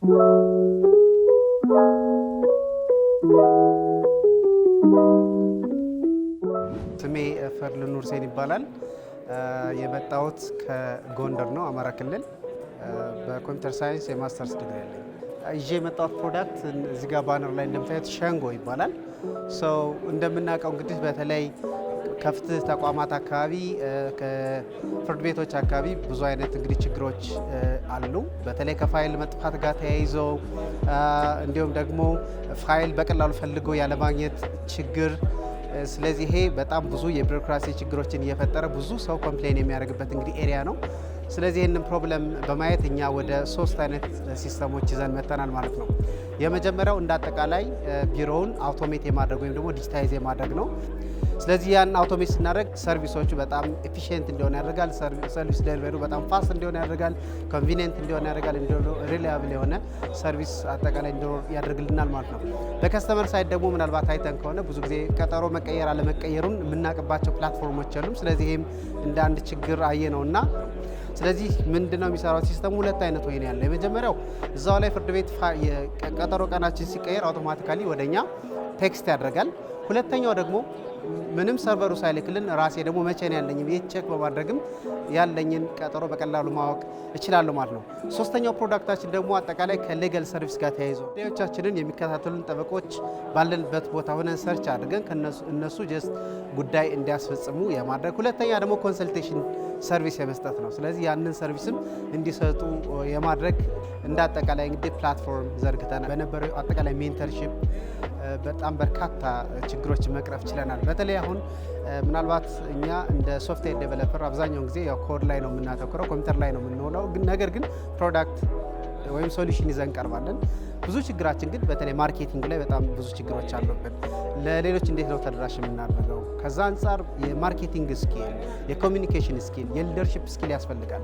ስሜ ፈርልን ሁሴን ይባላል። የመጣሁት ከጎንደር ነው፣ አማራ ክልል። በኮምፒውተር ሳይንስ የማስተርስ ዲግሪ አለኝ። ይዤ የመጣሁት ፕሮዳክት እዚህ ጋር ባነር ላይ እንደምታዩት ሸንጎ ይባላል። እንደምናውቀው እንግዲህ በተለይ ከፍትህ ተቋማት አካባቢ ከፍርድ ቤቶች አካባቢ ብዙ አይነት እንግዲህ ችግሮች አሉ። በተለይ ከፋይል መጥፋት ጋር ተያይዘው እንዲሁም ደግሞ ፋይል በቀላሉ ፈልጎ ያለማግኘት ችግር። ስለዚህ ይሄ በጣም ብዙ የቢሮክራሲ ችግሮችን እየፈጠረ ብዙ ሰው ኮምፕሌን የሚያደርግበት እንግዲህ ኤሪያ ነው። ስለዚህ ይህንን ፕሮብለም በማየት እኛ ወደ 3 አይነት ሲስተሞች ይዘን መጥተናል ማለት ነው። የመጀመሪያው እንዳጠቃላይ ቢሮውን አውቶሜት የማድረግ ወይም ደግሞ ዲጂታይዝ የማድረግ ነው። ስለዚህ ያን አውቶሜት ስናደርግ ሰርቪሶቹ በጣም ኤፊሽንት እንዲሆን ያደርጋል። ሰርቪስ ዴሊቨሪ በጣም ፋስት እንዲሆን ያደርጋል። ኮንቪኒየንት እንዲሆን ያደርጋል። ሪላያብል የሆነ ሰርቪስ አጠቃላይ እንዲኖር ያደርግልናል ማለት ነው። በከስተመር ሳይድ ደግሞ ምናልባት አይተን ከሆነ ብዙ ጊዜ ቀጠሮ መቀየር አለመቀየሩን የምናውቅባቸው ፕላትፎርሞች የሉም። ስለዚህ ይህም እንደ አንድ ችግር አየ ነውና ስለዚህ ምንድነው የሚሰራው ሲስተሙ? 2 አይነት ወይ ነው ያለው። የመጀመሪያው እዛው ላይ ፍርድ ቤት ቀጠሮ ቀናችን ሲቀየር አውቶማቲካሊ ወደኛ ቴክስት ያደርጋል። ሁለተኛው ደግሞ ምንም ሰርቨሩ ሳይልክልን ራሴ ደግሞ መቼ ነው ያለኝ ቤት ቼክ በማድረግም ያለኝን ቀጠሮ በቀላሉ ማወቅ እችላለሁ ማለት ነው። ሶስተኛው ፕሮዳክታችን ደግሞ አጠቃላይ ከሌጋል ሰርቪስ ጋር ተያይዞ ጉዳዮቻችንን የሚከታተሉን ጠበቆች ባለንበት ቦታ ሆነን ሰርች አድርገን እነሱ ጀስት ጉዳይ እንዲያስፈጽሙ የማድረግ ሁለተኛ ደግሞ ኮንሰልቴሽን ሰርቪስ የመስጠት ነው። ስለዚህ ያንን ሰርቪስም እንዲሰጡ የማድረግ እንደ አጠቃላይ እንግዲህ ፕላትፎርም ዘርግተናል። በነበረው አጠቃላይ ሜንተርሺፕ በጣም በርካታ ችግሮችን መቅረፍ ችለናል። በተለይ አሁን ምናልባት እኛ እንደ ሶፍትዌር ዴቨሎፐር አብዛኛውን ጊዜ ያው ኮድ ላይ ነው የምናተኩረው፣ ኮምፒውተር ላይ ነው የምንሆነው። ነገር ግን ፕሮዳክት ወይም ሶሉሽን ይዘን እንቀርባለን። ብዙ ችግራችን ግን በተለይ ማርኬቲንግ ላይ በጣም ብዙ ችግሮች አሉብን። ለሌሎች እንዴት ነው ተደራሽ የምናደርገው? ከዛ አንጻር የማርኬቲንግ ስኪል፣ የኮሚኒኬሽን ስኪል፣ የሊደርሺፕ ስኪል ያስፈልጋል።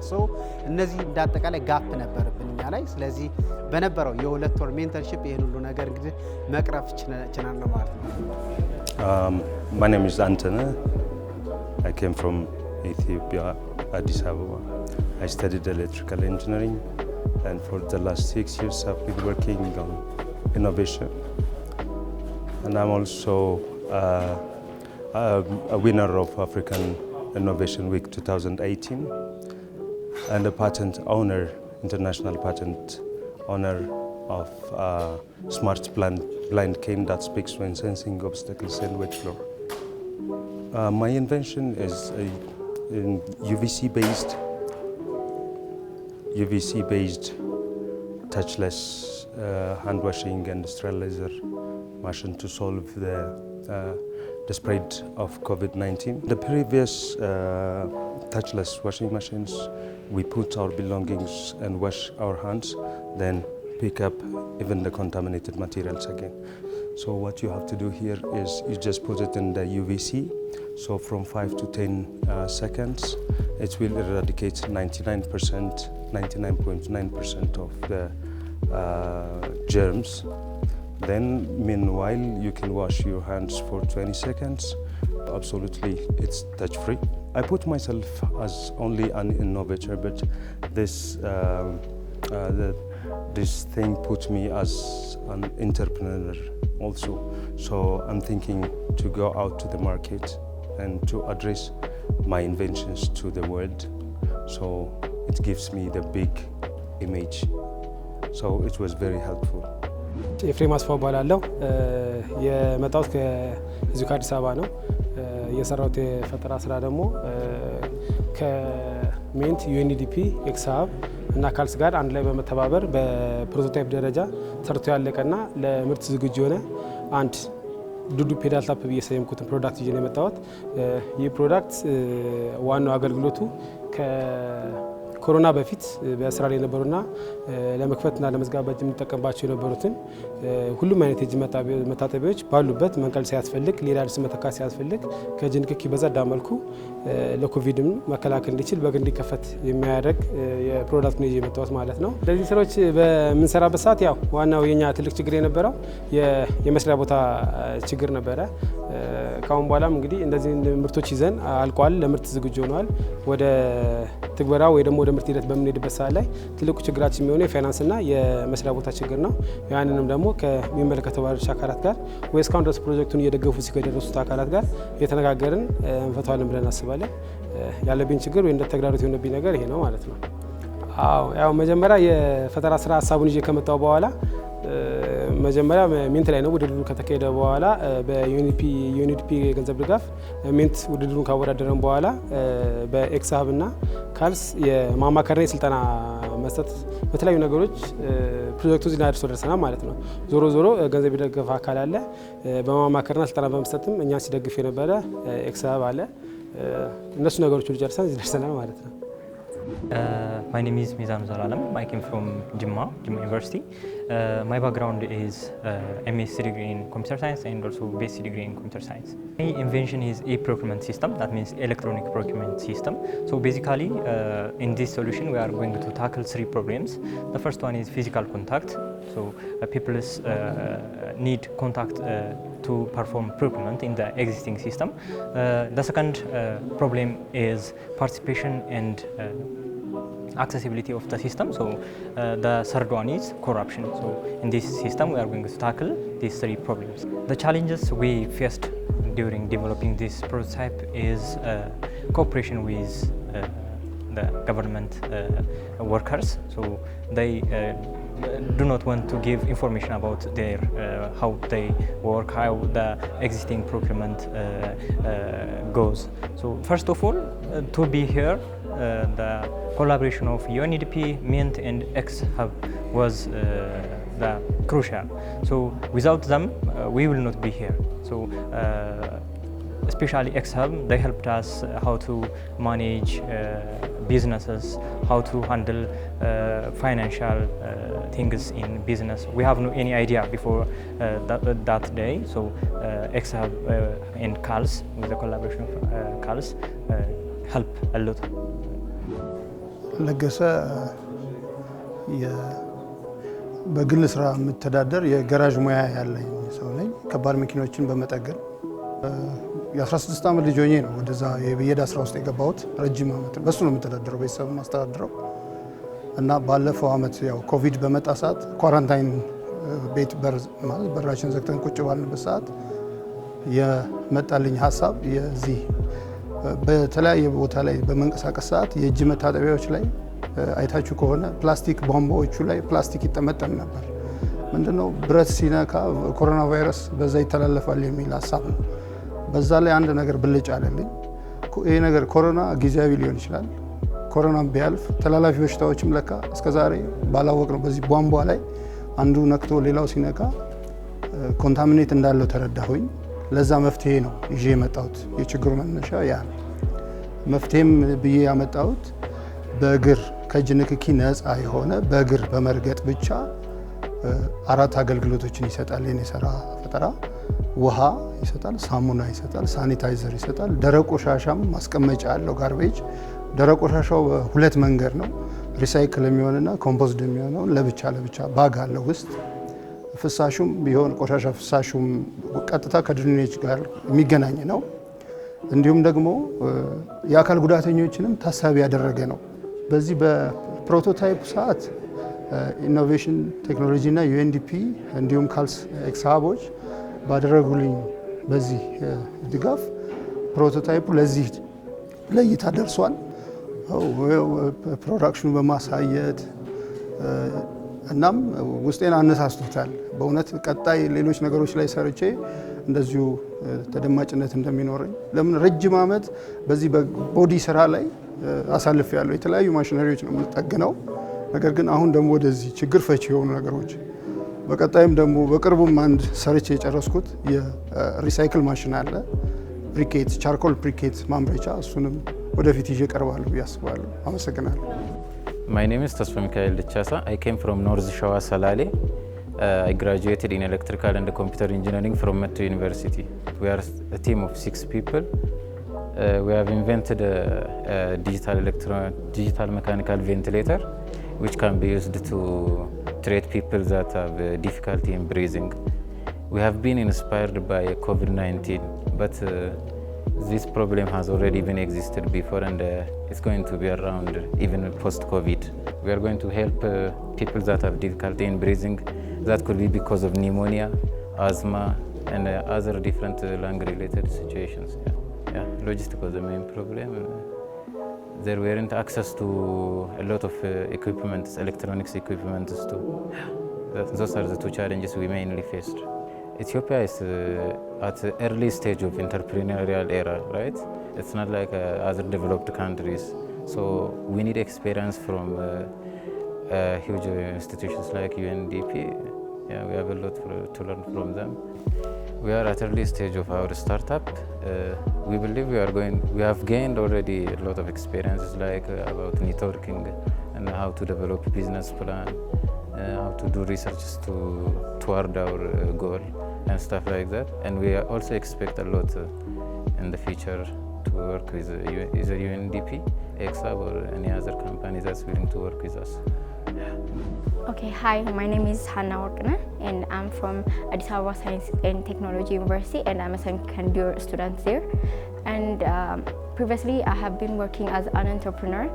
እነዚህ እንደ አጠቃላይ ጋፕ ነበረብን እኛ ላይ። ስለዚህ በነበረው የ2 ወር ሜንተርሺፕ ይህን ሁሉ ነገር እንግዲህ መቅረፍ ችናል ማለት ነው። My name is Antone. I came from Ethiopia, Addis Ababa. I studied electrical engineering, and for the last 6 years I've been working on innovation. And I'm also a winner of African Innovation Week 2018 and a patent owner, international patent owner of smart blind cane that speaks when sensing obstacles and wet floor. My invention is a UVC-based touchless hand washing and sterilizer machine to solve the spread of COVID-19. The previous touchless washing machines, we put our belongings and wash our hands, then pick up even the contaminated materials again. So what you have to do here is you just put it in the UVC. So from 5 to 10 seconds, it will eradicate 99.9% of the germs. Then meanwhile, you can wash your hands for 20 seconds. Absolutely, it's touch-free. I put myself as only an innovator, but this thing put me as an entrepreneur also. So I'm thinking to go out to the market and to address my inventions to the world. So it gives me the big image. So it was very helpful. ኤፍሬም አስፋው እባላለሁ። የመጣሁት ከዚሁ ከአዲስ አበባ ነው። የሰራሁት የፈጠራ ስራ ደግሞ ከሜንት UNDP ኤክስሀብ እና ካልስ ጋር አንድ ላይ በመተባበር በፕሮቶታይፕ ደረጃ ሰርቶ ያለቀና ለምርት ዝግጁ የሆነ አንድ ዱዱ ፔዳል ታፕ ብዬ የሰየምኩትን ፕሮዳክት ይዤ ነው የመጣሁት። ይህ ፕሮዳክት ዋናው አገልግሎቱ ኮሮና በፊት በስራ ላይ የነበሩና ለመክፈትና ለመዝጋባት የምንጠቀምባቸው የነበሩትን ሁሉም አይነት የእጅ መታጠቢያዎች ባሉበት መንቀል ሳያስፈልግ ሌላ ልብስ መተካት ሳያስፈልግ ከእጅ ንክኪ በጸዳ መልኩ ለኮቪድም መከላከል እንዲችል በግ እንዲከፈት የሚያደርግ የፕሮዳክት ነው የመጣሁት ማለት ነው። ለዚህ ስራዎች በምንሰራበት ሰዓት ያው ዋናው የኛ ትልቅ ችግር የነበረው የመስሪያ ቦታ ችግር ነበረ። ካሁን በኋላም እንግዲህ እንደዚህ ምርቶች ይዘን አልቋል፣ ለምርት ዝግጁ ሆነዋል። ወደ ትግበራ ወይ ደግሞ ወደ ትምህርት ሂደት በምንሄድበት ሰዓት ላይ ትልቁ ችግራችን የሚሆነው የፋይናንስና የመስሪያ ቦታ ችግር ነው። ያንንም ደግሞ ከሚመለከተው ባለድርሻ አካላት ጋር ወይ እስካሁን ድረስ ፕሮጀክቱን እየደገፉ ከደረሱት አካላት ጋር እየተነጋገርን እንፈታዋለን ብለን እናስባለን። ያለብኝ ችግር ወይ እንደ ተግዳሮት የሆነብኝ ነገር ይሄ ነው ማለት ነው። አዎ ያው መጀመሪያ የፈጠራ ስራ ሀሳቡን ይዤ ከመጣው በኋላ መጀመሪያ ሚንት ላይ ነው ውድድሩ ከተካሄደ በኋላ በዩኤንዲፒ የገንዘብ ድጋፍ ሚንት ውድድሩን ካወዳደረን በኋላ በኤክስ ሀብ እና ካልስ የማማከርና የስልጠና መስጠት በተለያዩ ነገሮች ፕሮጀክቱ እዚህ ላይ ደርሰናል ማለት ነው። ዞሮ ዞሮ ገንዘብ የደገፈ አካል አለ። በማማከርና ስልጠና በመስጠትም እኛን ሲደግፍ የነበረ ኤክስ ሀብ አለ። እነሱ ነገሮች ሁሉ ጨርሰን እዚህ ደርሰናል ማለት ነው። My name is Mizan Zalalam. I came from Jimma University. My background is MSc degree in computer science and also BSc degree in computer science. My invention is e-procurement system, that means electronic procurement system. So basically in this solution we are going to tackle 3 problems. The first one is physical contact. So people need contact to perform procurement in the existing system. The second problem is participation and accessibility of the system. So the third one is corruption. So in this system we are going to tackle these 3 problems. The challenges we faced during developing this prototype is cooperation with the government workers. So they do not want to give information about their how they work, how the existing procurement goes. So first of all, to be here, the collaboration of UNDP, Mint and X-Hub was the crucial. So without them, we will not be here. So especially X-Hub, they helped us how to manage businesses, how to handle financial things in business. We have no any idea before that day. So X-Hub and CALS, with the collaboration of CALS, help a lot. ለገሰ በግል ስራ የምተዳደር የጋራዥ ሙያ ያለኝ ሰው ነኝ። ከባድ መኪኖችን በመጠገን የ16 ዓመት ልጅ ሆኜ ነው ወደዛ የብየዳ ስራ ውስጥ የገባሁት። ረጅም ዓመት በሱ ነው የምተዳደረው፣ ቤተሰብ ማስተዳደረው እና ባለፈው ዓመት ያው ኮቪድ በመጣ ሰዓት ኳራንታይን ቤት በራችን ዘግተን ቁጭ ባልንበት ሰዓት የመጣልኝ ሀሳብ የዚህ በተለያየ ቦታ ላይ በመንቀሳቀስ ሰዓት የእጅ መታጠቢያዎች ላይ አይታችሁ ከሆነ ፕላስቲክ ቧንቧዎቹ ላይ ፕላስቲክ ይጠመጠም ነበር። ምንድነው ብረት ሲነካ ኮሮና ቫይረስ በዛ ይተላለፋል የሚል ሀሳብ ነው። በዛ ላይ አንድ ነገር ብልጭ አለልኝ። ይሄ ነገር ኮሮና ጊዜያዊ ሊሆን ይችላል፣ ኮሮና ቢያልፍ ተላላፊ በሽታዎችም ለካ እስከዛሬ ባላወቅ ነው በዚህ ቧንቧ ላይ አንዱ ነክቶ ሌላው ሲነካ ኮንታሚኔት እንዳለው ተረዳሁኝ። ለዛ መፍትሄ ነው ይዤ የመጣሁት። የችግሩ መነሻ ያ መፍትሄም ብዬ ያመጣሁት በእግር ከእጅ ንክኪ ነፃ የሆነ በእግር በመርገጥ ብቻ 4 አገልግሎቶችን ይሰጣል። የኔ ስራ ፈጠራ ውሃ ይሰጣል፣ ሳሙና ይሰጣል፣ ሳኒታይዘር ይሰጣል፣ ደረቅ ቆሻሻም ማስቀመጫ አለው። ጋርቤጅ ደረቅ ቆሻሻው በሁለት መንገድ ነው፣ ሪሳይክል የሚሆንና ኮምፖስት የሚሆነው ለብቻ ባግ አለው ውስጥ። ፍሳሹም ቢሆን ቆሻሻ ፍሳሹም ቀጥታ ከድሬኔጅ ጋር የሚገናኝ ነው። እንዲሁም ደግሞ የአካል ጉዳተኞችንም ታሳቢ ያደረገ ነው። በዚህ በፕሮቶታይፕ ሰዓት ኢኖቬሽን ቴክኖሎጂ እና ዩኤንዲፒ እንዲሁም ካልስ ኤክስሃቦች ባደረጉልኝ በዚህ ድጋፍ ፕሮቶታይፑ ለዚህ ለእይታ ደርሷል። ፕሮዳክሽኑ በማሳየት እናም ውስጤን አነሳስቶታል። በእውነት ቀጣይ ሌሎች ነገሮች ላይ ሰርቼ እንደዚሁ ተደማጭነት እንደሚኖረኝ ለምን ረጅም ዓመት በዚህ በቦዲ ስራ ላይ አሳልፍ ያለው የተለያዩ ማሽነሪዎች ነው የምጠግነው። ነገር ግን አሁን ደግሞ ወደዚህ ችግር ፈቺ የሆኑ ነገሮች በቀጣይም ደግሞ በቅርቡም አንድ ሰርቼ የጨረስኩት የሪሳይክል ማሽን አለ፣ ብሪኬት ቻርኮል ብሪኬት ማምረቻ። እሱንም ወደፊት ይዤ እቀርባለሁ ብዬ አስባለሁ። አመሰግናለሁ። My name is Tasfa Mikael Lichasa. I came from North Shawa Salale. I graduated in electrical and computer engineering from Metro University. We are a team of 6 people. We have invented a digital mechanical ventilator which can be used to treat people that have difficulty in breathing. We have been inspired by COVID-19, but this problem has already been existed before, and it's going to be around even post-COVID. We are going to help people that have difficulty in breathing. That could be because of pneumonia, asthma, and other different lung-related situations. Yeah, logistics was the main problem. There weren't access to a lot of equipment, electronics equipment too. Those are the two challenges we mainly faced. Ethiopia is at the early stage of entrepreneurial era, right? It's not like other developed countries. So we need experience from huge institutions like UNDP. Yeah, we have a lot to learn from them. We are at early stage of our startup. We believe we have gained already a lot of experiences like about networking and how to develop a business plan, how to do research toward our goal and stuff like that. And we also expect a lot in the future to work with either UNDP, EXA, or any other company that's willing to work with us. Okay, hi, my name is Hannah Orkna and I'm from Addis Ababa Science and Technology University and I'm a second year student there. And previously I have been working as an entrepreneur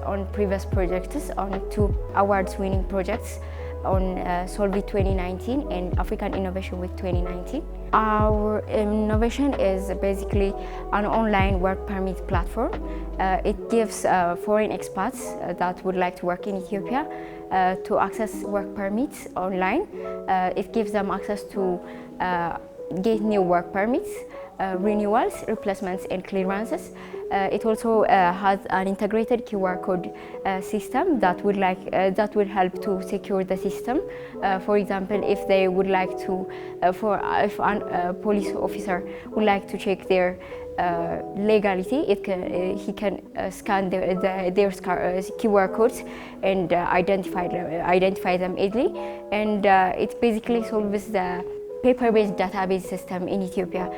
on previous projects, on 2 awards winning projects on Solvit 2019 and African Innovation Week 2019. Our innovation is basically an online work permit platform. It gives foreign expats that would like to work in Ethiopia to access work permits online. It gives them access to get new work permits, renewals, replacements and clearances. It also has an integrated QR code system that would help to secure the system. For example, if they would like to, if a police officer would like to check their legality, he can scan their QR codes and identify them easily. And it basically solves the paper-based database system in Ethiopia,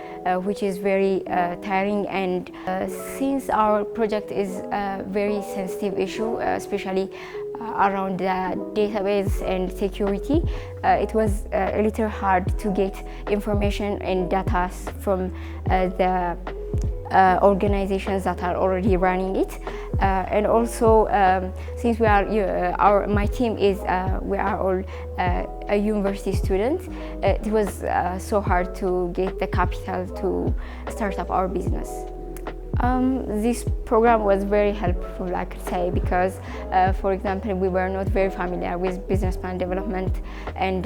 which is very tiring. And since our project is a very sensitive issue, especially around the database and security, it was a little hard to get information and data from the organizations that are already running it. And also, since we are, my team is, we are all a university student, it was so hard to get the capital to start up our business. This program was very helpful, I could say, because, for example, we were not very familiar with business plan development, and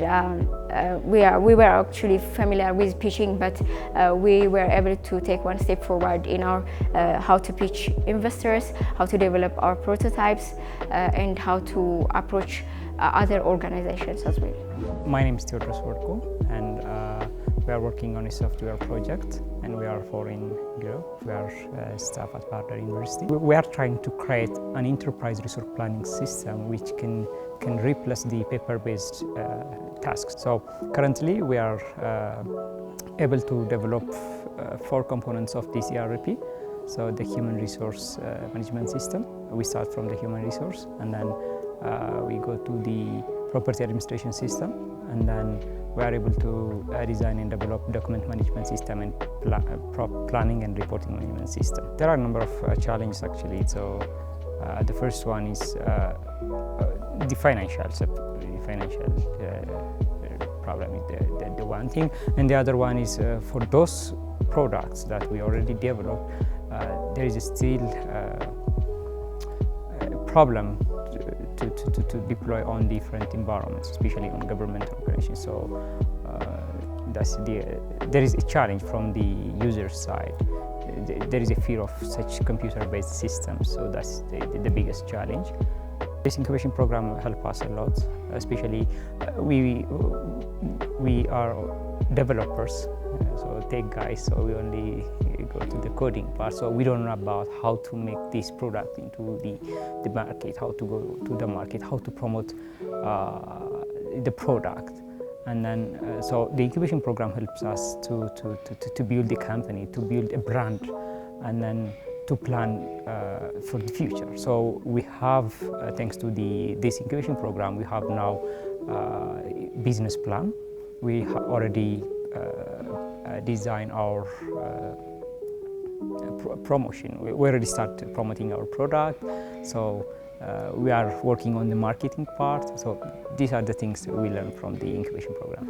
we were actually familiar with pitching, but we were able to take one step forward in our how to pitch investors, how to develop our prototypes, and how to approach other organizations as well. My name is Theodros Worko, and we are working on a software project, and we are in Europe. We are staff at Bahar Dar University. We are trying to create an enterprise resource planning system which can replace the paper-based tasks. So currently we are able to develop 4 components of this ERP. So the human resource management system. We start from the human resource, and then we go to the property administration system, and then we are able to design and develop document management system and planning and reporting management system. There are a number of challenges actually. So the first one is the financial problem is the one thing, and the other one is for those products that we already developed, there is still a problem to deploy on different environments, especially on government organizations. So there is a challenge from the user side. There is a fear of such computer-based systems, so that's the biggest challenge. This incubation program helped us a lot, especially we are developers, so tech guys, so we only go to the coding part, so we don't know about how to make this product into the market, how to go to the market, how to promote the product. And then so the incubation program helps us to build the company, to build a brand, and then to plan for the future. So we have, thanks to this incubation program, we have now a business plan. We have already designed our promotion. We already start promoting our product, so we are working on the marketing part. So these are the things we learn from the incubation program.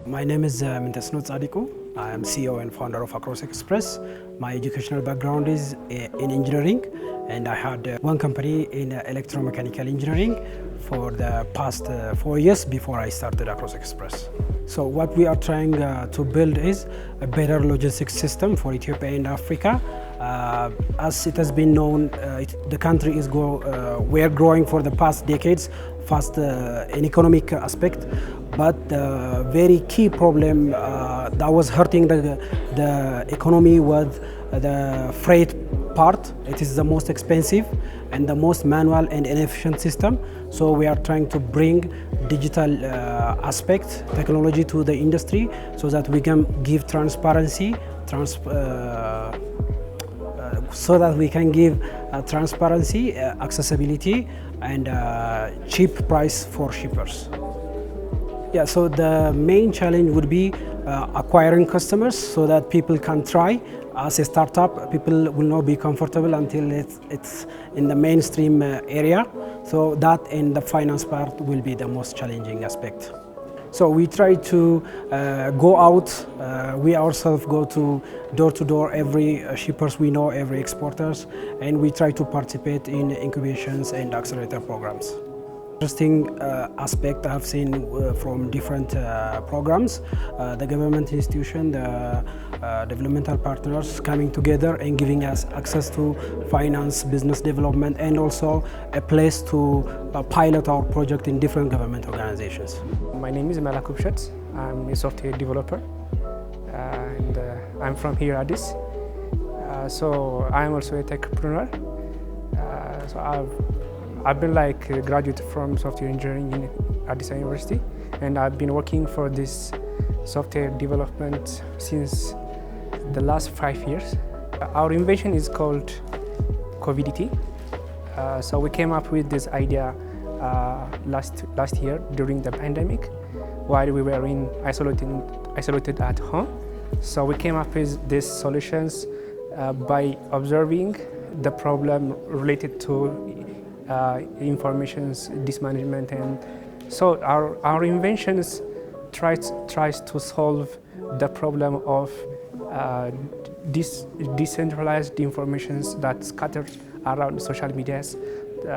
My name is Mintesno Tzadiku. I am CEO and founder of Across Express. My educational background is in engineering, and I had one company in electromechanical engineering for the past 4 years before I started Across Express. So what we are trying to build is a better logistics system for Ethiopia and Africa. As it has been known, the country is we are growing for the past decades, fast in economic aspect, but the very key problem that was hurting the economy was the freight part. It is the most expensive and the most manual and inefficient system. So we are trying to bring digital aspect, technology to the industry so that we can give transparency, accessibility, and cheap price for shippers. Yeah, so the main challenge would be acquiring customers so that people can try. As a startup, people will not be comfortable until it's in the mainstream area. So that and the finance part will be the most challenging aspect. So we try to go out, we ourselves go to door, every shippers we know, every exporters, and we try to participate in incubations and accelerator programs. Interesting aspect I have seen from different programs, the government institution, the developmental partners coming together and giving us access to finance, business development, and also a place to pilot our project in different government organizations. My name is Malakub Shetz. I'm a software developer, and I'm from here, Addis. So I'm also a techpreneur. So I've been like a graduate from software engineering in Addis University, and I've been working for this software development since the last 5 years. Our invention is called COVID. So we came up with this idea last year during the pandemic, while we were isolated at home. So we came up with these solutions by observing the problem related to information mismanagement, and so our inventions tries to solve the problem of decentralized informations that scattered around social medias,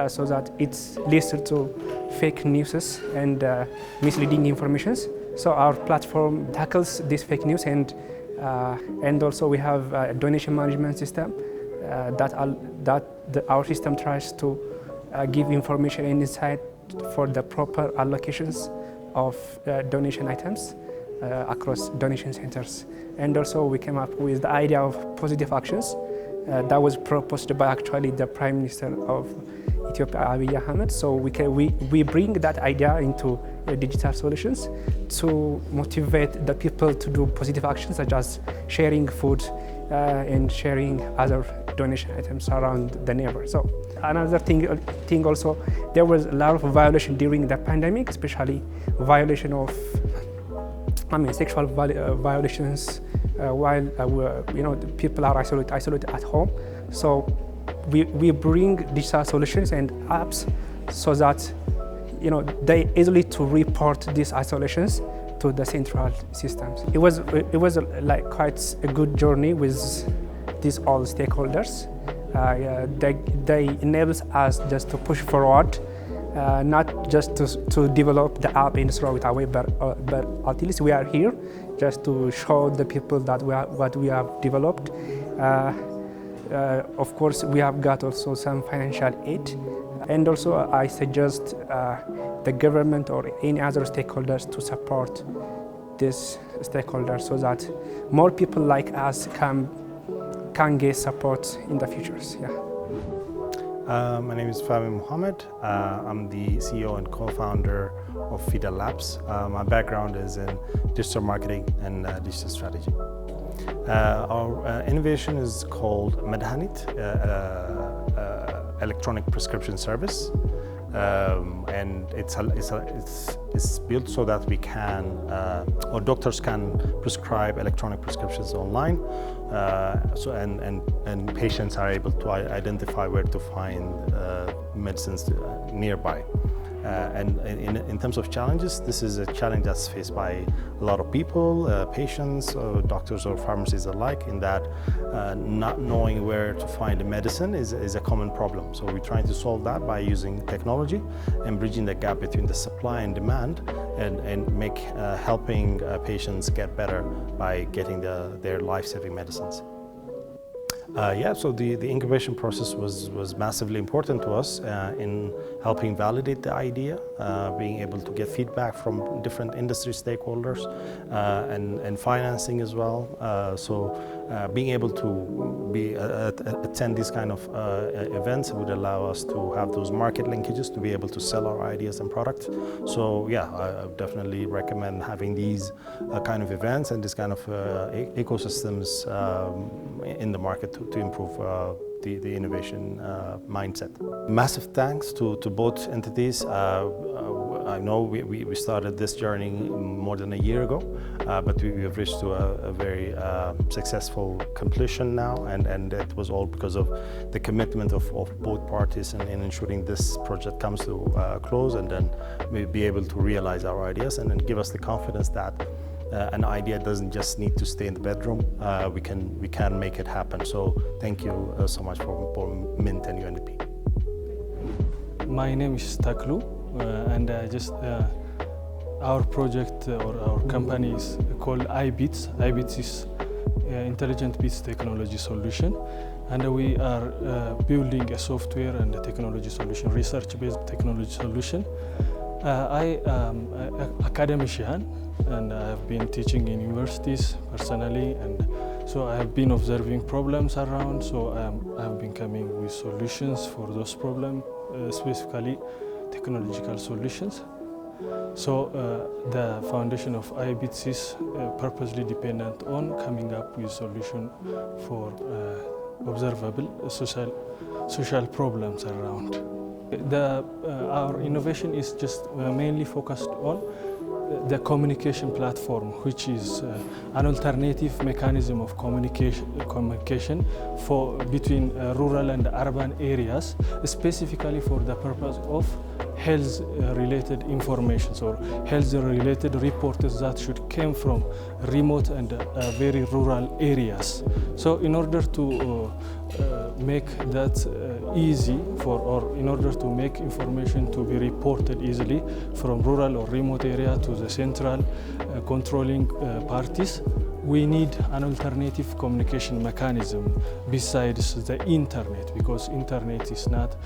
so that it leads to fake news and misleading informations. So our platform tackles this fake news, and also we have a donation management system that our system tries to give information and insight for the proper allocations of donation items across donation centers. And also we came up with the idea of positive actions that was proposed by actually the Prime Minister of Ethiopia, Abiy Ahmed. So we bring that idea into digital solutions to motivate the people to do positive actions, such as sharing food and sharing other donation items around the neighbor. So another thing also, there was a lot of violation during the pandemic, especially violation of sexual violations while the people are isolated at home. So we bring digital solutions and apps so that they easily to report these isolations to the central systems. It was like quite a good journey with these all stakeholders. They enables us just to push forward, not just to develop the app and throw it away, but at least we are here just to show the people that what we have developed. Of course, we have got also some financial aid, and also I suggest the government or any other stakeholders to support these stakeholders so that more people like us can get support in the futures. Yeah. My name is Fahmi Mohammed. I'm the CEO and co-founder of FIDA Labs. My background is in digital marketing and digital strategy. Our innovation is called Medhanit, electronic prescription service. and it's built so that we can, or doctors can prescribe electronic prescriptions online, and patients are able to identify where to find medicines nearby. And in terms of challenges, this is a challenge that's faced by a lot of people, patients, doctors or pharmacists alike, in that not knowing where to find the medicine is a common problem. So we're trying to solve that by using technology and bridging the gap between the supply and demand, and helping patients get better by getting their life-saving medicines. So the incubation process was massively important to us in helping validate the idea, being able to get feedback from different industry stakeholders, and financing as well. Being able to attend these kind of events would allow us to have those market linkages to be able to sell our ideas and products. So yeah, I definitely recommend having these kind of events and this kind of ecosystems in the market to improve the innovation mindset. Massive thanks to both entities. I know we started this journey more than a year ago, but we have reached to a very successful completion now, and it was all because of the commitment of both parties in ensuring this project comes to close, and then we'll be able to realize our ideas and then give us the confidence that an idea doesn't just need to stay in the bedroom. We can make it happen. So thank you so much for Mint and UNDP. My name is Taklu, and our project or our company is called iBits. iBits is Intelligent Bits Technology Solution, and we are building a software and a technology solution, research-based technology solution. I am an academician, and I have been teaching in universities personally, and so I have been observing problems around, so I have been coming with solutions for those problems, specifically technological solutions. So the foundation of iBits is purposely dependent on coming up with solution for observable social problems around. Our innovation is just mainly focused on the communication platform, which is an alternative mechanism of communication between rural and urban areas, specifically for the purpose of health-related information or health-related reports that should come from remote and very rural areas. So in order to make that easy or in order to make information to be reported easily from rural or remote area to the central controlling parties, we need an alternative communication mechanism besides the internet, because internet is not,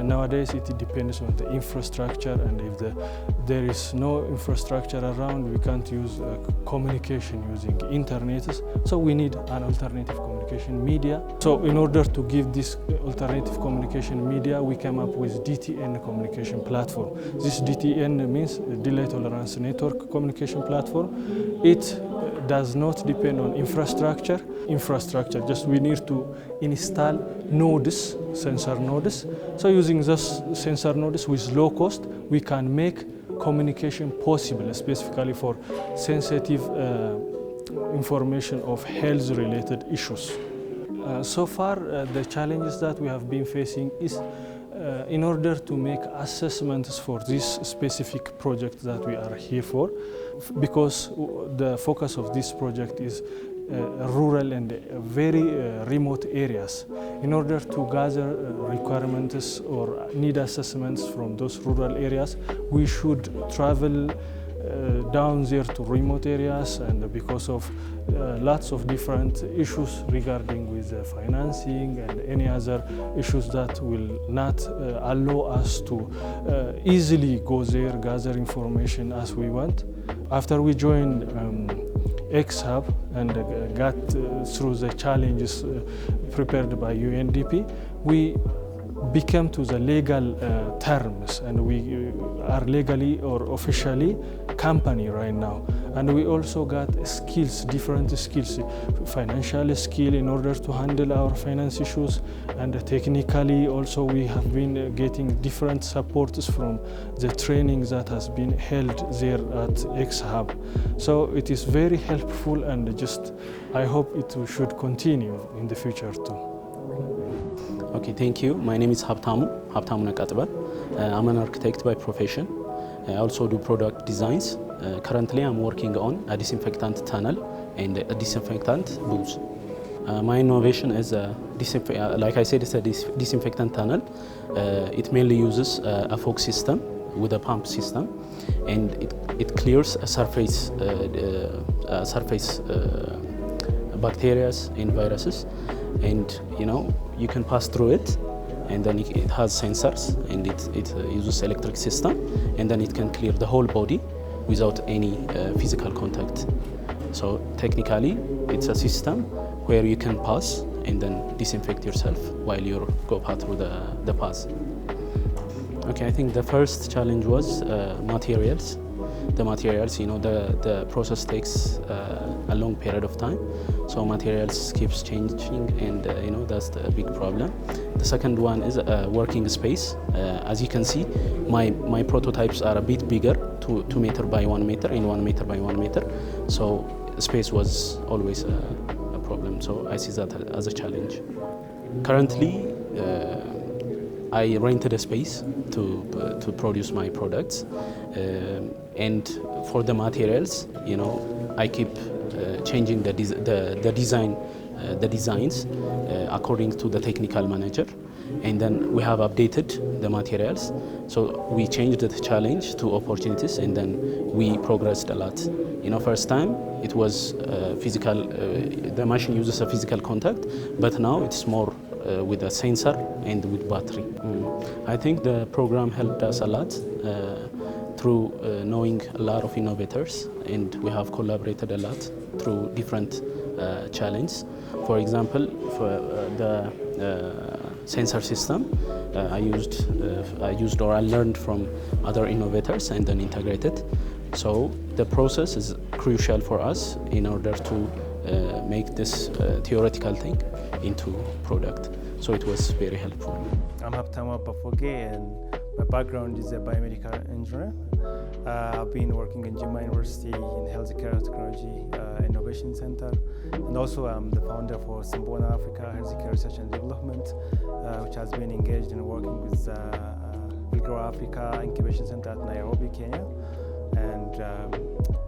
nowadays it depends on the infrastructure, and if there is no infrastructure around, we can't use communication using internet. So we need an alternative communication media. So in order to give this alternative communication media, we came up with DTN communication platform. This DTN means delay tolerance network communication platform. It does not depend on infrastructure. Just we need to install nodes, sensor nodes. So using those sensor nodes with low cost, we can make communication possible, specifically for sensitive information of health-related issues. So far, the challenges that we have been facing is in order to make assessments for this specific project that we are here for, because the focus of this project is rural and very remote areas. In order to gather requirements or need assessments from those rural areas, we should travel down there to remote areas, and because of lots of different issues regarding with financing and any other issues that will not allow us to easily go there, gather information as we want. After we joined X-Hub and got through the challenges prepared by UNDP, we became to the legal terms, and we are legally or officially company right now. And we also got skills, different skills, financial skill in order to handle our finance issues, and technically also we have been getting different supports from the training that has been held there at X-Hub. So it is very helpful, and just I hope it should continue in the future too. Okay, thank you. My name is Habtamu Nakatbal. I'm an architect by profession. I also do product designs. Currently, I'm working on a disinfectant tunnel and a disinfectant booth. My innovation is, like I said, it's a disinfectant tunnel. It mainly uses a fog system with a pump system, and it clears a surface bacteria and viruses, and you can pass through it, and then it has sensors, and it uses electric system, and then it can clear the whole body without any physical contact. So technically it's a system where you can pass and then disinfect yourself while you go through the pass. Okay, I think the first challenge was materials. The materials, the process takes a long period of time, so materials keeps changing, and that's the big problem. The second one is working space. As you can see, my prototypes are a bit bigger, 2 meter by 1 meter and 1 meter by 1 meter, so space was always a problem, so I see that as a challenge. Currently, I rented a space to produce my products, and for the materials, I keep changing the designs according to the technical manager, and then we have updated the materials. So we changed the challenge to opportunities, and then we progressed a lot. First time it was physical. The machine uses a physical contact, but now it's more with a sensor and with battery. I think the program helped us a lot through knowing a lot of innovators, and we have collaborated a lot through different challenges. For example, for the sensor system, I learned from other innovators and then integrated. So the process is crucial for us in order to make this theoretical thing into product. So it was very helpful. I'm Habtamu Bafoge, and my background is a biomedical engineer. I've been working in Jimma University in Healthcare Technology Innovation Center, and also I'm the founder for Simbona Africa Healthcare Research and Development, which has been engaged in working with Vilgro Africa Incubation Center at Nairobi, Kenya. And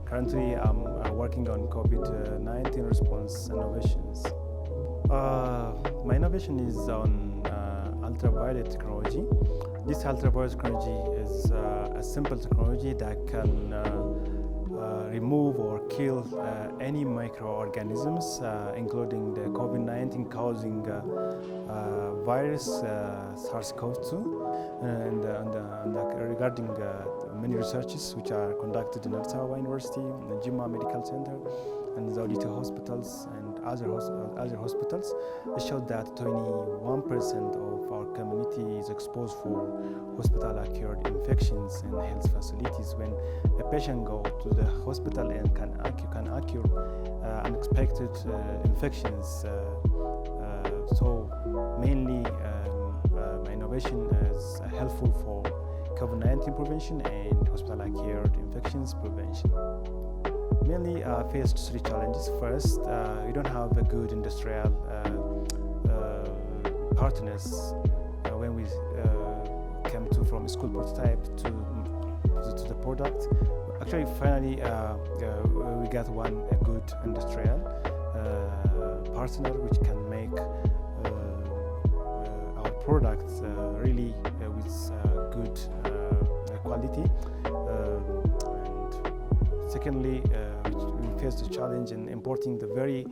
currently I'm working on COVID-19 response innovations. My innovation is on ultraviolet technology. This ultraviolet technology is a simple technology that can remove or kill any microorganisms, including the COVID-19 causing virus SARS-CoV-2. And regarding many researches which are conducted in Ethiopia University, the Jimma Medical Center, and the Audito hospitals and other hospitals, it showed that 21% of our community is exposed for hospital-acquired infections in health facilities. When a patient goes to the hospital and can occur unexpected infections. So mainly my innovation is helpful for COVID-19 prevention and hospital-acquired infections prevention. Mainly faced 3 challenges. First, we don't have a good industrial partners when we came from school prototype to the product. Actually, finally, we got a good industrial partner which can make our products really with good quality. Secondly, we faced a challenge in importing the very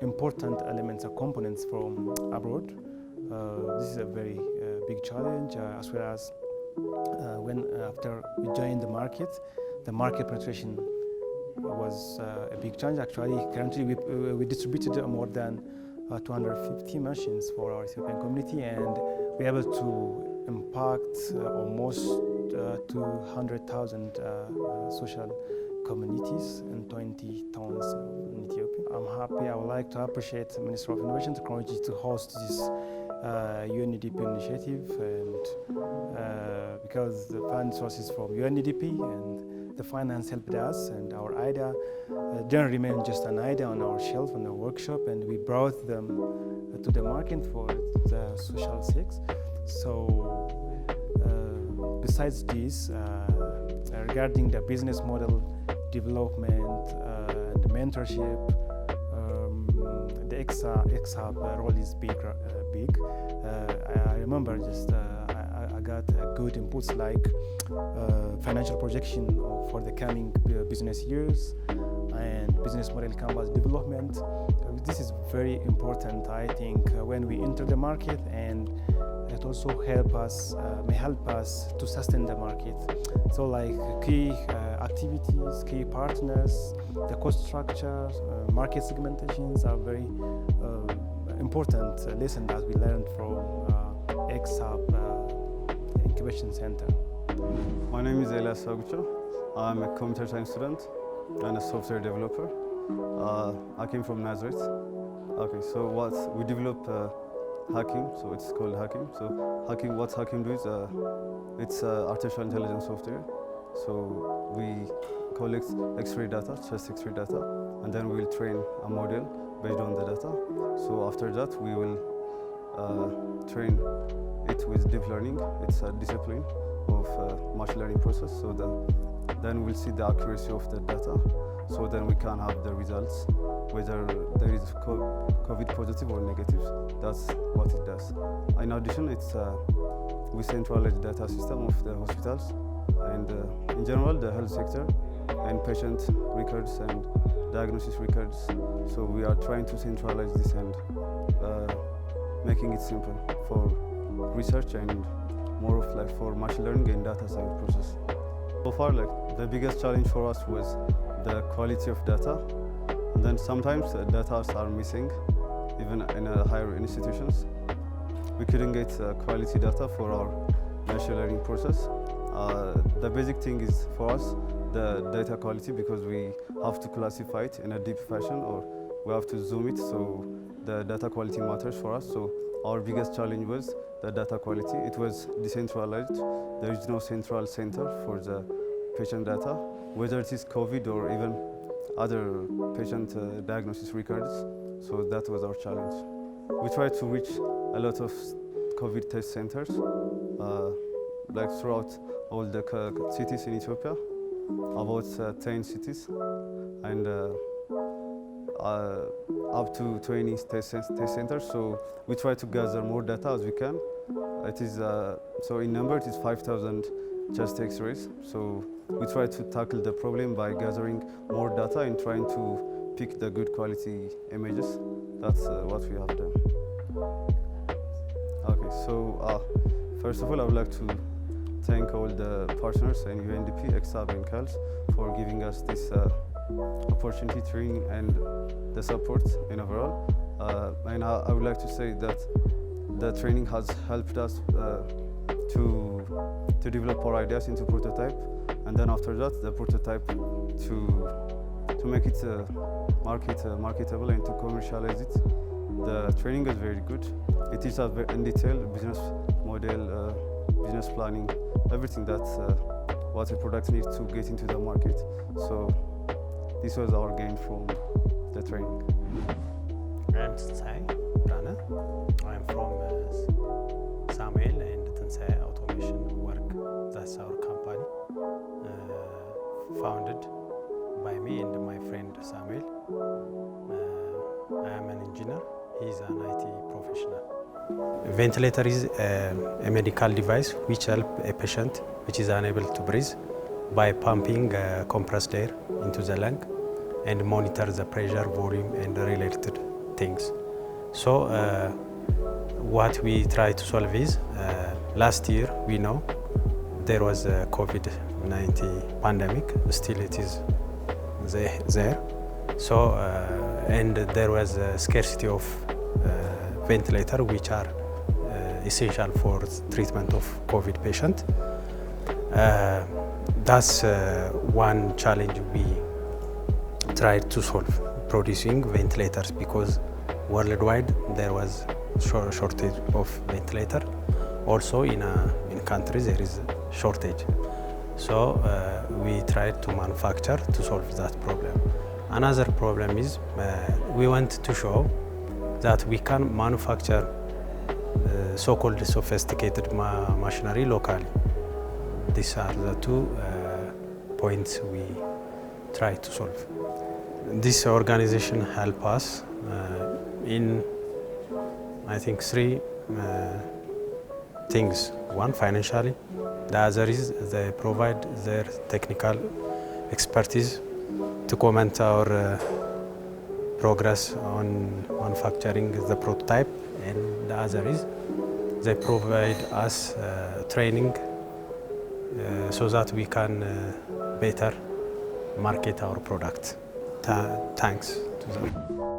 important elements or components from abroad. This is a very big challenge, as well as after we joined the market penetration was a big challenge. Actually, currently we distributed more than 250 machines for our Ethiopian community, and we're able to impact almost 200,000 social communities in 20 towns in Ethiopia. I'm happy. I would like to appreciate the Ministry of Innovation and Technology to host this UNDP initiative, and because the fund sources from UNDP and the finance helped us, and our idea didn't remain just an idea on our shelf in the workshop, and we brought them to the market for the social six. So besides this, regarding the business model development and mentorship, the X-Hub role is big. I remember just I got good inputs like financial projection for the coming business years and business model canvas development. This is very important, I think, when we enter the market, and it also may help us to sustain the market. So like key activities, key partners, the cost structure, market segmentations are very important lesson that we learned from X-Hub Incubation Center. My name is Elias Sagucho. I'm a computer science student and a software developer. I came from Nazareth. Okay, so we develop hacking, so it's called hacking. So what hacking do is it's artificial intelligence software. So we collect X-ray data, chest X-ray data, and then we will train a model based on the data. So after that, we will train it with deep learning. It's a discipline of machine learning process. So then we'll see the accuracy of the data. So then we can have the results, whether there is COVID positive or negative. That's what it does. In addition, we centralize the data system of the hospitals and in general the health sector and patient records and diagnosis records. So we are trying to centralize this and making it simple for research and more of like for machine learning and data science process. So far, like the biggest challenge for us was the quality of data, and then sometimes data are missing, even in higher institutions. We couldn't get quality data for our machine learning process. The basic thing is for us the data quality, because we have to classify it in a deep fashion or we have to zoom it, so the data quality matters for us. So our biggest challenge was the data quality. It was decentralized. There is no central center for the patient data, whether it is COVID or even other patient diagnosis records. So that was our challenge. We tried to reach a lot of COVID test centers, like throughout all the cities in Ethiopia, about 10 cities, and up to 20 test centers. So we try to gather more data as we can. It is so in number it is 5,000 chest X-rays. So we try to tackle the problem by gathering more data and trying to pick the good quality images. That's what we have done. Okay, so first of all, I would like to thank all the partners in UNDP, X-Hub and CALS for giving us this opportunity, training and the support in overall. And I would like to say that the training has helped us to develop our ideas into prototype, and then after that the prototype to make it marketable and to commercialize it. The training is very good. It is in detail business model, business planning, everything that's what a product needs to get into the market. So this was our gain from the training. I'm Tinsai Rana. I'm from Samuel and Tinsai Automation Work. That's our company, founded by me and my friend Samuel. I am an engineer. He's an IT professional. A ventilator is a medical device which helps a patient which is unable to breathe by pumping compressed air into the lung and monitor the pressure, volume and related things. So what we try to solve is last year we know there was a COVID-19 pandemic, still it is there. So and there was a scarcity of ventilator which are essential for treatment of COVID patient. That's one challenge we tried to solve, producing ventilators, because worldwide there was shortage of ventilator. Also in countries there is shortage. So we tried to manufacture to solve that problem. Another problem is we want to show that we can manufacture so-called sophisticated machinery locally. These are the two points we try to solve. This organization help us in, I think, three things. One, financially. The other is they provide their technical expertise to comment our progress on manufacturing the prototype, and the other is they provide us training so that we can better market our product. Thanks to them.